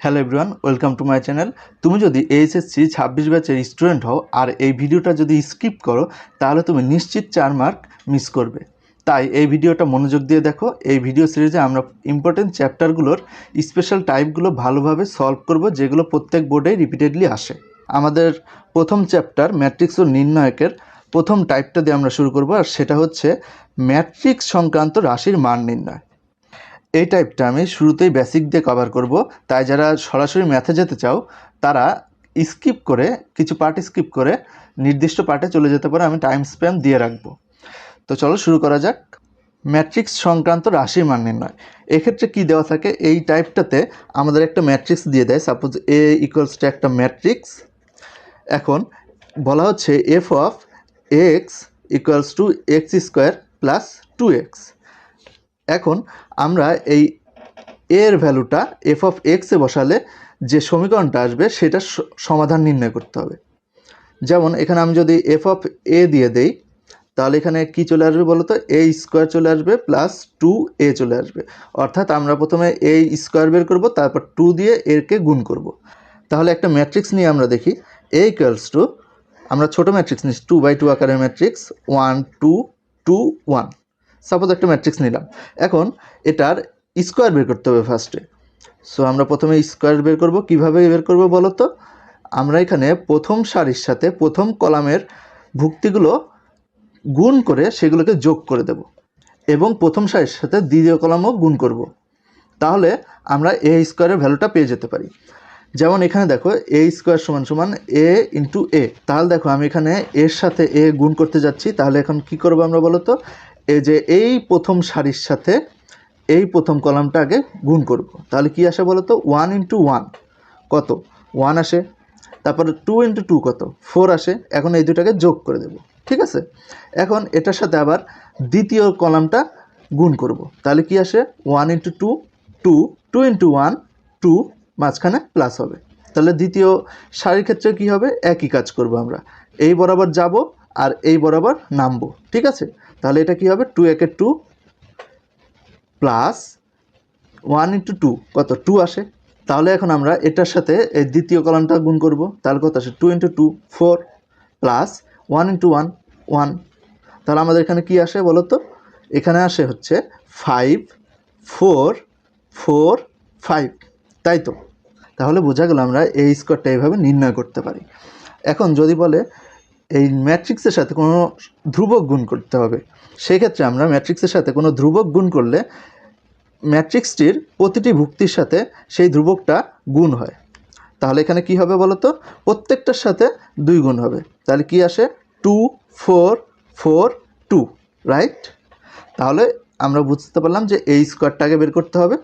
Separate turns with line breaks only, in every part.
Hello everyone, welcome to my channel. তুমি যদি HSC 26 ব্যাচের স্টুডেন্ট হও আর এই ভিডিওটা যদি স্কিপ করো তাহলে তুমি নিশ্চিত 4 মার্ক মিস করবে। তাই এই ভিডিওটা মনোযোগ দিয়ে দেখো। এই ভিডিও সিরিজে আমরা ইম্পর্টেন্ট চ্যাপ্টারগুলোর স্পেশাল টাইপগুলো ভালোভাবে সলভ করব, যেগুলো প্রত্যেক বোর্ডেই রিপিটেডলি আসে। আমাদের প্রথম চ্যাপ্টার ম্যাট্রিক্স ও নির্ণায়কের প্রথম টাইপটা দিয়ে আমরা শুরু করব, আর সেটা হচ্ছে ম্যাট্রিক্স সংক্রান্ত রাশির মান নির্ণয়। এই টাইপটা আমি শুরুতেই বেসিক দিয়ে কভার করব, তাই যারা সরাসরি ম্যাথে যেতে চাও তারা স্কিপ করে, কিছু পার্ট স্কিপ করে নির্দিষ্ট পার্টে চলে যেতে পারে। আমি টাইম স্প্যান দিয়ে রাখবো। তো চলো শুরু করা যাক। ম্যাট্রিক্স সংক্রান্ত রাশির মান নির্ণয়। এক্ষেত্রে কি দেওয়া থাকে, এই টাইপটাতে আমাদের একটা ম্যাট্রিক্স দিয়ে দেয়। সাপোজ এ ইকুয়ালস টু একটা ম্যাট্রিক্স। এখন বলা হচ্ছে F of x equals to x square plus 2x। এখন আমরা এই এর ভ্যালুটা এফ অফ এক্সে বসালে যে সমীকরণটা আসবে সেটার সমাধান নির্ণয় করতে হবে। যেমন এখানে আমি যদি এফ অফ এ দিয়ে দেই, তাহলে এখানে কি চলে আসবে বলো তো, এ স্কোয়ার চলে আসবে প্লাস 2a চলে আসবে। অর্থাৎ আমরা প্রথমে এ স্কোয়ার বের করব, তারপর 2 দিয়ে এরকে গুণ করব। তাহলে একটা ম্যাট্রিক্স নিয়ে আমরা দেখি, এ ইকুয়ালস টু, আমরা ছোটো ম্যাট্রিক্স নিচ্ছি 2x2 আকারের ম্যাট্রিক্স 1 2 2 1। সাপোজ একটা ম্যাট্রিক্স নিলাম। এখন এটার স্কোয়ার বের করতে হবে ফার্স্টে। সো আমরা প্রথমে স্কোয়ার বের করব। কিভাবে বের করব বলো তো, আমরা এখানে প্রথম সারির সাথে প্রথম কলামের ভুক্তিগুলো গুণ করে সেগুলোকে যোগ করে দেব, এবং প্রথম সারির সাথে দ্বিতীয় কলামও গুণ করব। তাহলে আমরা এ স্কোয়ারের ভ্যালুটা পেয়ে যেতে পারি। যেমন এখানে দেখো এ স্কোয়ার সমান সমান এ ইন্টু এ। তাহলে দেখো আমি এখানে এর সাথে এ গুণ করতে যাচ্ছি। তাহলে এখন কি করব আমরা বলো তো, এই যে এই প্রথম সারির সাথে এই প্রথম কলামটা আগে গুণ করব। তাহলে কি আসে বলো তো, 1 ইন্টু 1 কত, 1 আসে। তারপরে 2 ইন্টু 2 কত, 4 আসে। এখন এই দুটাকে যোগ করে দেব, ঠিক আছে। এখন এটার সাথে আবার দ্বিতীয় কলামটা গুণ করব। তাহলে কি আসে, 1 ইন্টু 2 2, 2 ইন্টু 1 2, মাঝখানে প্লাস হবে। তাহলে দ্বিতীয় সারির ক্ষেত্রে কি হবে, একই কাজ করব আমরা, এই বরাবর যাব আর এই বরাবর নামবো, ঠিক আছে। তাহলে এটা কি হবে, 2 একে 2 প্লাস 1 ইন্টু 2 কত, 2 আসে। তাহলে এখন আমরা এটার সাথে এই দ্বিতীয় কলামটা গুণ করব। তাহলে কত আসে, 2 ইন্টু 2 4 প্লাস 1 ইন্টু 1 1। তাহলে আমাদের এখানে কি আসে বলো তো, এখানে আসে হচ্ছে 5 4 4 5, তাই তো। তাহলে বোঝা গেল আমরা এই স্কোয়ারটা এইভাবে নির্ণয় করতে পারি। এখন যদি বলে এই ম্যাট্রিক্সের সাথে কোনো ধ্রুবক গুণ করতে হবে, সেক্ষেত্রে আমরা ম্যাট্রিক্সের সাথে কোনো ধ্রুবক গুণ করলে ম্যাট্রিক্সটির প্রতিটি ভুক্তির সাথে সেই ধ্রুবকটা গুণ হয়। তাহলে এখানে কি হবে বলো তো, প্রত্যেকটার সাথে 2 গুণ হবে। তাহলে কি আসে, 2 4 4 2, রাইট। তাহলে আমরা বুঝতে পারলাম যে এই স্কোয়ারটাকে বের করতে হবে।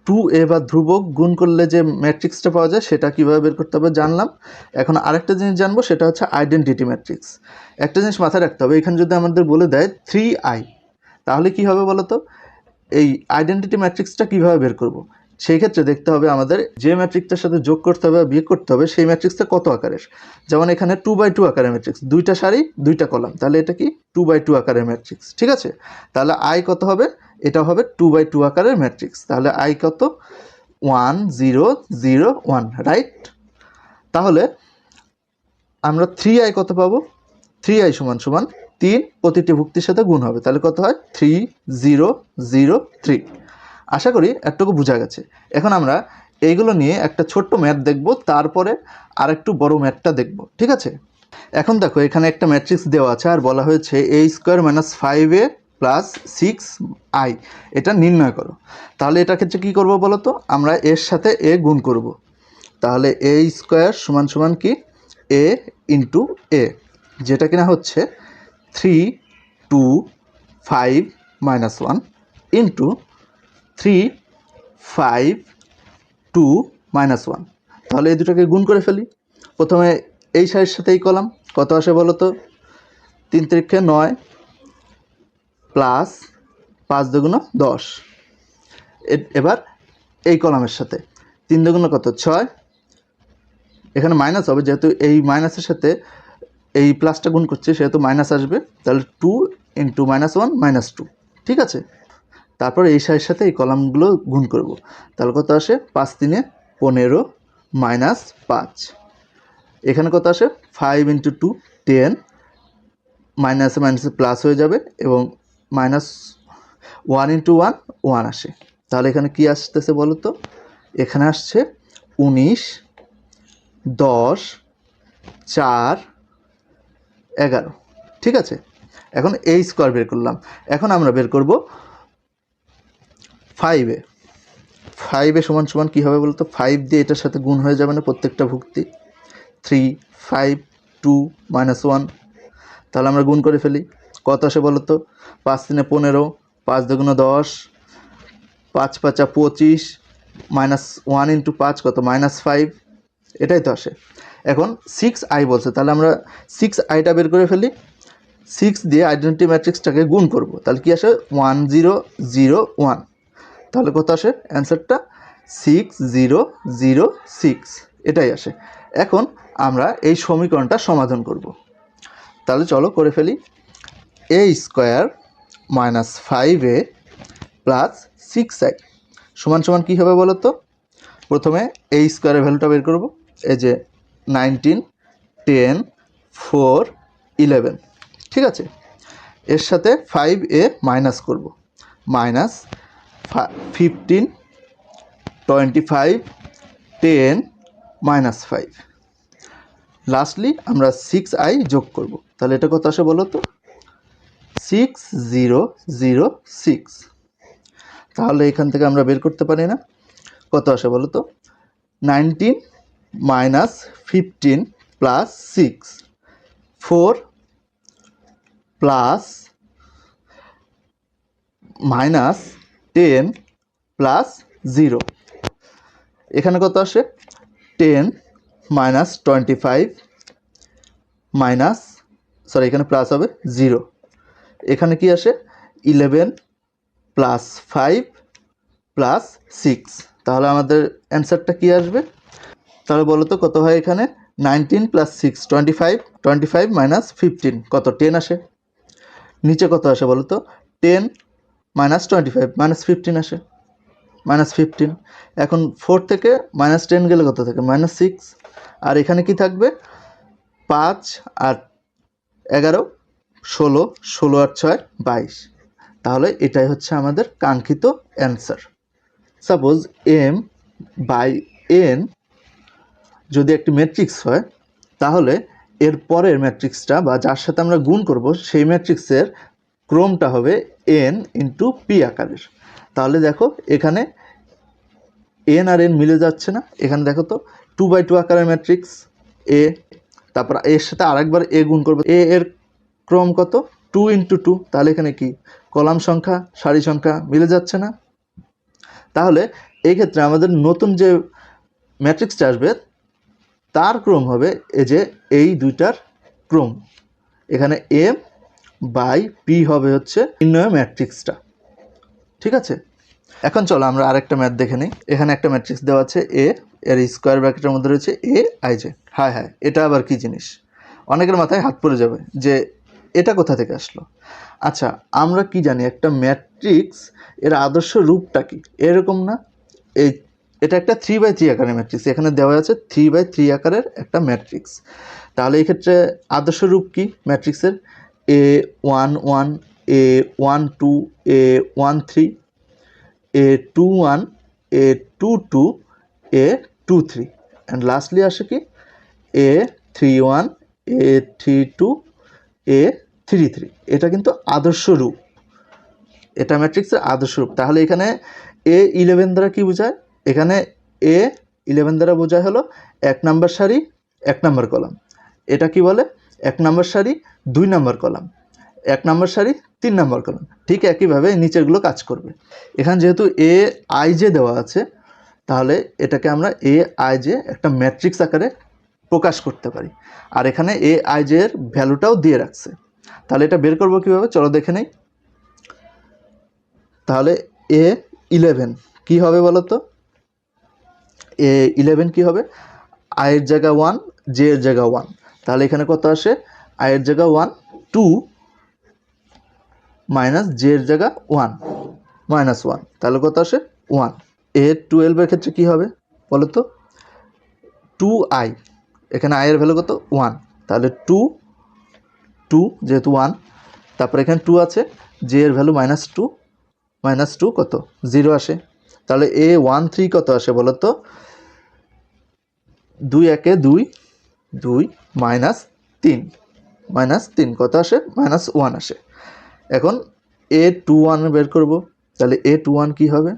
2a বা ধ্রুবক গুণ করলে যে ম্যাট্রিক্সটা পাওয়া যায় সেটা কীভাবে বের করতে হবে জানলাম। এখন আরেকটা জিনিস জানবো, সেটা হচ্ছে আইডেন্টিটি ম্যাট্রিক্স। একটা জিনিস মাথায় রাখতে হবে, এখানে যদি আমাদের বলে দেয় 3i, তাহলে কি হবে বলো তো, এই আইডেন্টিটি ম্যাট্রিক্সটা কীভাবে বের করব। সেই ক্ষেত্রে দেখতে হবে আমাদের যে ম্যাট্রিক্সটার সাথে যোগ করতে হবে বা বিয়োগ করতে হবে সেই ম্যাট্রিক্সটা কত আকারের। যেমন এখানে 2x2 আকারের ম্যাট্রিক্স, 2টা সারি 2টা কলাম, তাহলে এটা কি 2x2 আকারের ম্যাট্রিক্স, ঠিক আছে। তাহলে আই কত হবে, এটা হবে 2x2 আকারের ম্যাট্রিক্স। তাহলে আই কত, 1 0 0 1, রাইট। তাহলে আমরা 3i কত পাবো, 3i সমান সমান 3 প্রতিটি ভুক্তির সাথে গুণ হবে। তাহলে কত হয়, 3 0 0 3। আশা করি এতটুকু বোঝা গেছে। এখন আমরা এইগুলো নিয়ে একটা ছোট্ট ম্যাথ দেখব, তারপরে আর একটু বড় ম্যাথটা দেখব, ঠিক আছে। এখন দেখো এখানে একটা ম্যাট্রিক্স দেওয়া আছে আর বলা হয়েছে a square minus 5a plus 6i, এটা নির্ণয় করো। তাহলে এটার ক্ষেত্রে কী করবো বলো তো, আমরা এর সাথে এ গুণ করব। তাহলে a স্কোয়ার সমান সমান কি, a ইন্টু এ, যেটা কিনা হচ্ছে 3 2 5 মাইনাস 1 ইন্টু 3 5 2 মাইনাস 1। তাহলে এই দুটোকে গুণ করে ফেলি। প্রথমে এই সারির সাথে এই কলাম কত আসে বলো তো, 3 3 9 প্লাস 5 দুগুণ 10। এবার এই কলামের সাথে 3 দুগুণ কত, 6। এখানে মাইনাস হবে, যেহেতু এই মাইনাসের সাথে এই প্লাসটা গুণ করছে সেহেতু মাইনাস আসবে। তাহলে 2 ইন্টু মাইনাস 1 মাইনাস 2, ঠিক আছে। তারপর এই সারির সাথে এই কলামগুলো গুণ করব। তাহলে কত আসে, 5 3 15 মাইনাস 5, এখানে কত আসে 5 ইন্টু 2 10, মাইনাসে মাইনাসে প্লাস হয়ে যাবে এবং মাইনাস 1 ইন্টু 1 1 আসে। তাহলে এখানে কি আসতেছে বলো তো, এখানে আসছে 19 10 4 11। ঠিক আছে, এখন এই স্কোয়ার বের করলাম। এখন আমরা বের করব 5a। 5a সমান সমান কী হবে বলতো, 5 দিয়ে এটার সাথে গুণ হয়ে যাবে না প্রত্যেকটা ভুক্তি, 3 5 2 মাইনাস 1। তাহলে আমরা গুণ করে ফেলি, কত আসে বলো তো, 5 3 15, 5 2 10, 5 5 25, মাইনাস 1 ইন্টু 5 কত মাইনাস 5, এটাই তো আসে। এখন 6i বলছে, তাহলে আমরা 6iটা বের করে ফেলি। 6 দিয়ে আইডেন্টিটি ম্যাট্রিক্সটাকে গুণ করব, তাহলে কি আসে 1 0 0 1, তাহলে কত আসে অ্যান্সারটা 6 0 0 6, এটাই আসে। এখন আমরা এই সমীকরণটা সমাধান করব, তাহলে চলো করে ফেলি। a square minus 5a plus 6i সমান সমান কী হবে বলো তো, প্রথমে a স্কোয়ারের ভ্যালুটা বের করব, এই যে 19 10 4 11। ঠিক আছে, এর সাথে 5a মাইনাস করব, মাইনাস 15 25 10 মাইনাস 5, লাস্টলি আমরা 6i যোগ করব, তাহলে এটা কত আসে বলো তো 6 0 0 6। তাহলে এখান থেকে আমরা বের করতে পারি না, কত আসে বলো তো 19 minus 15 plus 6 4 plus minus 10 plus 0, এখানে কত আসে 10 মাইনাস 25 মাইনাস এখানে প্লাস হবে 0, এখানে কি আসে 11 প্লাস 5 প্লাস 6, তাহলে আমাদের অ্যান্সারটা কি আসবে, তাহলে বলো তো কত হয় এখানে 19 প্লাস 6 25, 25 মাইনাস 15 কত 10 আসে। নিচে কত আসে বলো তো 10 মাইনাস 25 মাইনাস 15 আসে, মাইনাস 15। এখন 4 থেকে মাইনাস 10 গেলে কত থাকে মাইনাস 6, আর এখানে কি থাকবে 5 আর 11 16, 16 আর 6 22, তাহলে এটাই হচ্ছে আমাদের কাঙ্ক্ষিত answer. Suppose m by n যদি একটি ম্যাট্রিক্স হয়, তাহলে এর পরের ম্যাট্রিক্সটা বা যার সাথে আমরা গুণ করব সেই ম্যাট্রিক্সের ক্রমটা হবে n ইন্টু পি আকারের। তাহলে দেখো এখানে n আর n মিলে যাচ্ছে না, এখানে দেখো তো 2/2 আকারের ম্যাট্রিক্স a, তারপর এর সাথে আরেকবার a গুণ করবো, a এর ক্রম কত 2 ইন্টু 2, তাহলে এখানে কি কলাম সংখ্যা সারি সংখ্যা মিলে যাচ্ছে না। তাহলে এই ক্ষেত্রে আমাদের নতুন যে ম্যাট্রিক্সটা আসবে তার ক্রম হবে এই যে এই দুইটার ক্রম, এখানে m বাই p হবে হচ্ছে নির্ণয় ম্যাট্রিক্সটা। ঠিক আছে, এখন চলো আমরা আরেকটা ম্যাথ দেখে নিই। এখানে একটা ম্যাট্রিক্স দেওয়া আছে a, এর স্কোয়ার ব্র্যাকেটের মধ্যে রয়েছে aij। হ্যাঁ হ্যাঁ, এটা আবার কি জিনিস, অনেকের মাথায় হাত পড়ে যাবে যে এটা কোথা থেকে আসলো। আচ্ছা, আমরা কি জানি একটা ম্যাট্রিক্স এর আদর্শ রূপটা কি, এরকম না, এটা একটা 3/3 আকারের ম্যাট্রিক্স, এখানে দেওয়া আছে 3/3 আকারের একটা ম্যাট্রিক্স। তাহলে এই ক্ষেত্রে আদর্শ রূপ কি ম্যাট্রিক্সের, a11 a12 a13 a21 a22 a23 and lastly আসে কি a31 a32 a33। এটা কিন্তু আদর্শ রূপ, এটা ম্যাট্রিক্সের আদর্শ রূপ। তাহলে এখানে a11 দ্বারা কি বোঝায়, এখানে a11 দ্বারা বোঝায় হলো 1 নম্বর সারি 1 নম্বর কলাম, এটা কি বলে 1 নম্বর সারি 2 নম্বর কলাম, 1 নম্বর সারি 3 নম্বর কলাম। ঠিক একইভাবে নিচেরগুলো কাজ করবে। এখানে যেহেতু aij দেওয়া আছে, তাহলে এটাকে আমরা aij একটা ম্যাট্রিক্স আকারে প্রকাশ করতে পারি, আর এখানে aij এর ভ্যালুটাও দিয়ে রাখছে। তাহলে এটা বের করবো কীভাবে, চলো দেখে নেই। তাহলে a11 কি হবে বলো তো, a11 কি হবে, i এর জায়গা 1 j এর জায়গা 1, তাহলে এখানে কত আসে i এর জায়গা 1 2 মাইনাস j এর জায়গা 1 -1, তাহলে কত আসে 1। a12 এর ক্ষেত্রে কি হবে বলো তো? 2i, এখানে i এর ভ্যালু কত? 1, তাহলে 2 যেহেতু 1, তারপর এখানে 2 আছে, j এর ভ্যালু -2 কত? 0 আসে। তাহলে A13 কত আসে বলো তো? 2 একে 2, 2 -3 কত আসে? -1 আসে। এখন A21 বের করব, তাহলে A21 কি হবে?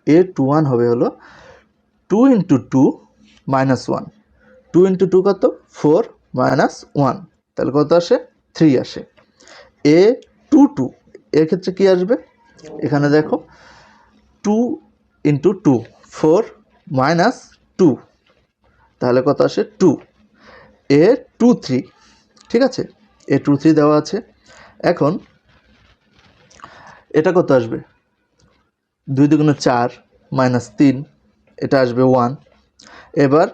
A21 হবে হলো 2 × 2 -1, 2 × 2 কত? 4 -1, তাহলে কত আসে? 3 আসে। A22 এর ক্ষেত্রে কি আসবে? এখানে দেখো 2 × 2 4 -2, তাহলে কত আসে? 2। A23, ঠিক আছে, A23 দেওয়া আছে। এখন এটা কত আসবে? 2 × 4 -3, এটা আসবে 1। এবার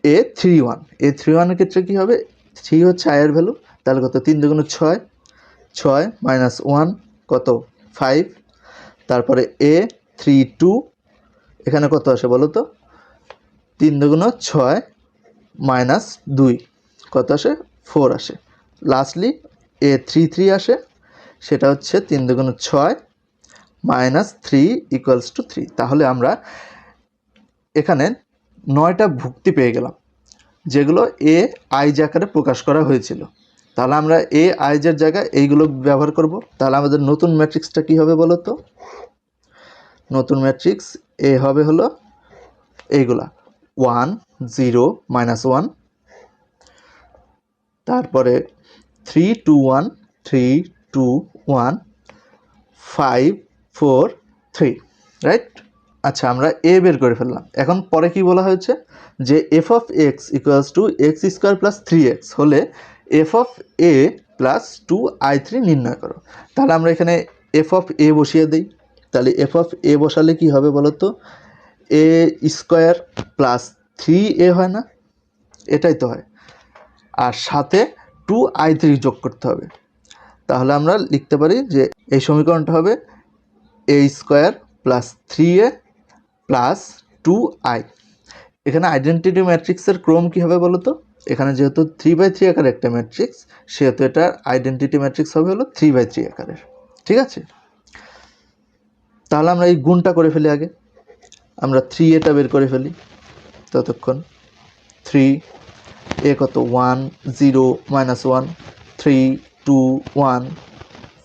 A31 এর ক্ষেত্রে কি হবে? 3 হচ্ছে i এর ভ্যালু, তাহলে কত? 3 × 6 6 -1 কত? 5। তারপরে A32 এখানে কত আসে বলো তো? 3 × 6 -2 কত আসে? 4 আসে। লাস্টলি A33 আসে, সেটা হচ্ছে 3 × 6 -3 = 3। তাহলে আমরা এখানে 9টা ভুক্তি পেয়ে গেলাম, যেগুলো এ আইজ আকারে প্রকাশ করা হয়েছিল। তাহলে আমরা এ আইজের জায়গায় এইগুলো ব্যবহার করব। তাহলে আমাদের নতুন ম্যাট্রিক্সটা কি হবে বলো তো? নতুন ম্যাট্রিক্স এ হবে হলো এইগুলা 1 0 -1, তারপরে 3 2 1 3 2 1 5 4 3, রাইট? আচ্ছা, আমরা এ বের করে ফেললাম। এখন পরে কি বলা হয়েছে? যে f(x) = x² + 3x হলে f(a) + 2i3 নির্ণয় করো। তাহলে আমরা এখানে f(a) বসিয়ে দিই। তাহলে f(a) বসালে কি হবে বলো তো? a² + 3a হয় না? এটাই তো হয়, আর সাথে 2i3 যোগ করতে হবে। তাহলে আমরা লিখতে পারি যে এই সমীকরণটা হবে a² + 3a + 2i। এখানে আইডেন্টিটি ম্যাট্রিক্সের ক্রম কী হবে বলো তো? এখানে যেহেতু 3/3 আকারের একটা ম্যাট্রিক্স, সেহেতু এটা আইডেন্টিটি ম্যাট্রিক্স হবে হলো 3/3 আকারের, ঠিক আছে? তাহলে আমরা এই গুণটা করে ফেলি আগে। আমরা 3a বের করে ফেলি ততক্ষণ। 3 এ কত? 1 0 -1 3 2 1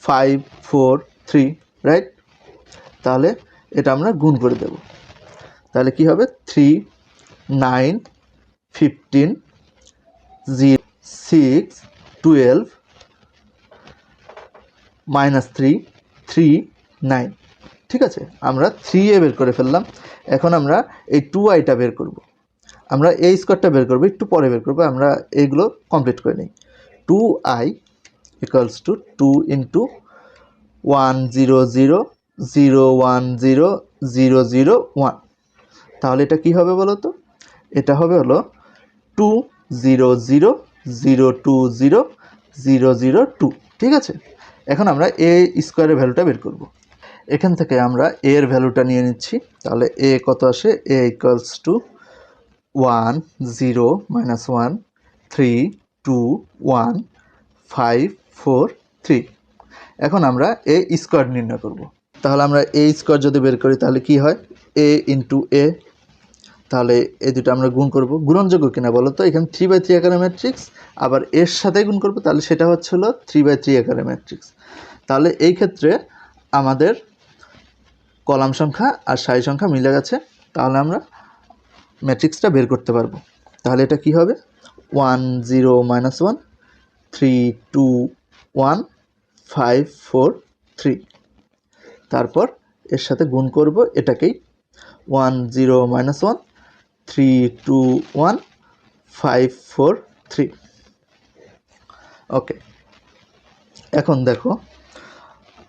5 4 3, রাইট? তাহলে এটা আমরা গুণ করে দেব। তাহলে কি হবে? 3 9 15 0 6 12 -3 3 9, ঠিক আছে? আমরা 3a বের করে ফেললাম। এখন আমরা এই 2iটা বের করব। আমরা a² বের করব, একটু পরে বের করব, আমরা এইগুলো কমপ্লিট করে নিই। 2i = 2 × 1 0 0 0 1 0 0 0 1। তাহলে এটা কি হবে বলো তো? এটা হবে হলো 2 0 0 0 2 0 0 0 2, ঠিক আছে? এখন আমরা a² এর ভ্যালুটা বের করব। এখান থেকে আমরা a এর ভ্যালুটা নিয়ে নিচ্ছি। তাহলে a কত আসে? a = 1 0 -1 3 2 1 5 4 3। এখন আমরা a² নির্ণয় করব। তাহলে আমরা a² যদি বের করি তাহলে কি হয়? a × a, তাহলে এই দুটো আমরা গুণ করব। গুণনযোগ্য কিনা বলো তো? এখানে 3/3 আকারের ম্যাট্রিক্স, আবার এর সাথে গুণ করব, তাহলে সেটা হচ্ছে হলো 3/3 আকারের ম্যাট্রিক্স। তাহলে এই ক্ষেত্রে আমাদের কলাম সংখ্যা আর সারি সংখ্যা মিলে গেছে। তাহলে আমরা ম্যাট্রিক্সটা বের করতে পারবো। তাহলে এটা কি হবে? 1 0 -1 3 2 1 5 4 3, তারপর এর সাথে গুণ করব এটাকেই 1 0 -1 3 2 1 5 4 3। ওকে, এখন দেখো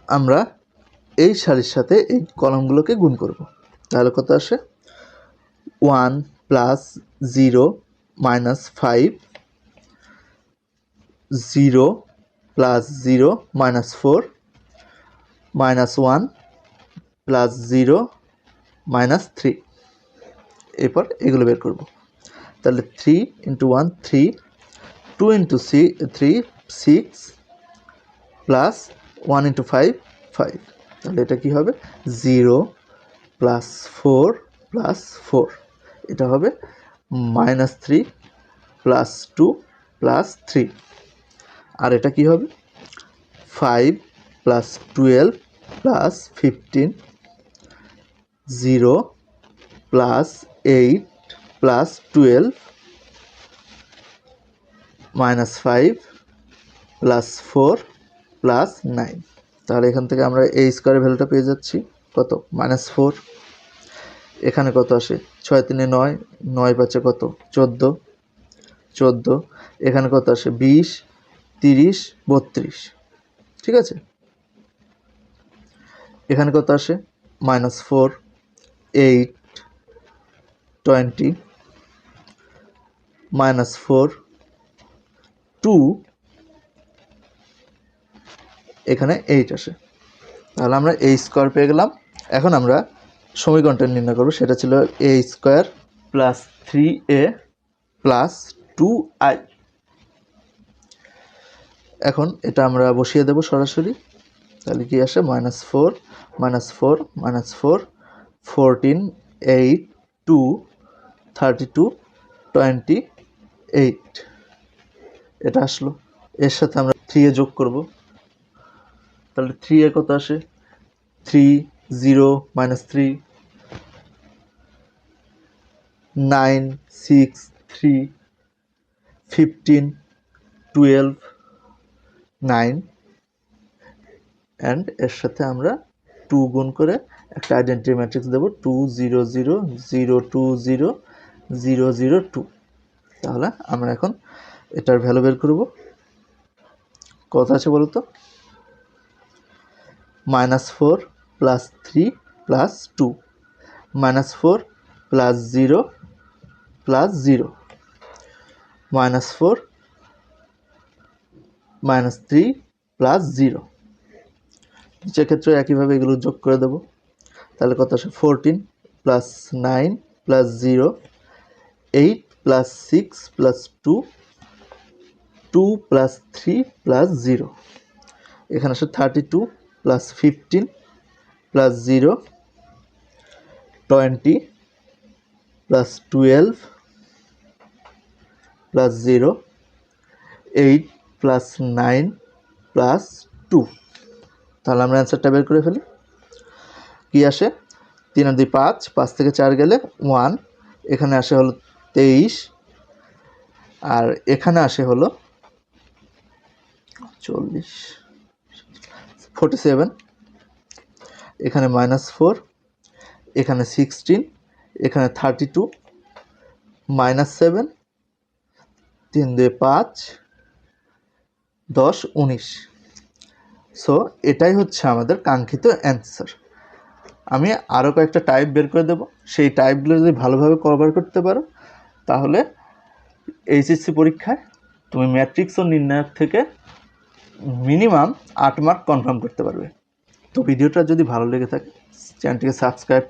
আমরা এই সারির সাথে এই কলামগুলোকে গুণ করব। তাহলে কত আসে? 1 + 0 -5 0 + 0 -4 -1 + 0 -3, এরপর এগুলো বের করব। তাহলে 3 × 1 3, 2 × 3 6 প্লাস 1 × 5 5। তাহলে এটা কি হবে 0 প্লাস 4 প্লাস 4, এটা হবে -3 প্লাস 2 প্লাস 3। আর এটা কি হবে 5 plus 12 plus 15, 0 plus 8 plus 12 -5 plus 4 plus 9। তাহলে এখান থেকে আমরা এই স্কোয়ারের ভ্যালুটা পেয়ে যাচ্ছি কত -4। এখানে কত আসে 6 × 3 = 9, 9 × 5 = কত 14 14। এখানে কত আসে 20 30 32, ঠিক আছে। এখানে কত আসে -4 8 20 -4 2, এখানে 8 আসে। তাহলে আমরা a স্কোয়ার পেয়ে গেলাম। এখন আমরা সমীকরণটা নির্ণয় করব, সেটা ছিল a square plus 3a plus 2i। এখন এটা আমরা বসিয়ে দেব সরাসরি। তাহলে কি আসে -4 -4 -4 14 8 2 32 28, এটা আসলো। এর সাথে আমরা 3 এ যোগ করব। তাহলে 3 এর কত আসে 3 0 -3 9 6 3 15 12 9, অ্যান্ড এর সাথে আমরা 2 গুণ করে একটা আইডেন্টিটি ম্যাট্রিক্স দেব 2 0 0 0 2 0 0 0 2। তাহলে আমরা এখন এটার ভ্যালু বের করব। কত আছে বলো তো -4 plus 3 plus 2 -4 plus 0 plus 0 -4 -3 plus 0। সেক্ষেত্রে একইভাবে এগুলো যোগ করে দেব। তাহলে কত আসে 14 plus 9 plus 0 8 plus 6 plus 2 2 plus 3 plus 0। এখানে আসে 32 plus 15 plus 0 20 plus 12 plus 0 8 plus 9 plus 2। তাহলে আমরা অ্যান্সারটা বের করে ফেলি। কি আসে 3 আর 2 5, 5 থেকে 4 গেলে 1, এখানে আসে হলো 23, আর এখানে আসে হলো 47, এখানে -4, এখানে 16, এখানে 32 -7 3 2 5 10 19। সো এটাই হচ্ছে আমাদের কাঙ্ক্ষিত অ্যান্সার। আমি আরও কয়েকটা টাইপ বের করে দেব, সেই টাইপগুলো যদি ভালোভাবে কভার করতে পারো তাহলে এইচএসসি পরীক্ষায় তুমি ম্যাট্রিক্স ও নির্ণায়ক থেকে মিনিমাম 8 মার্ক কনফার্ম করতে পারবে। তো ভিডিওটা যদি ভালো লেগে থাকে চ্যানেলটিকে সাবস্ক্রাইব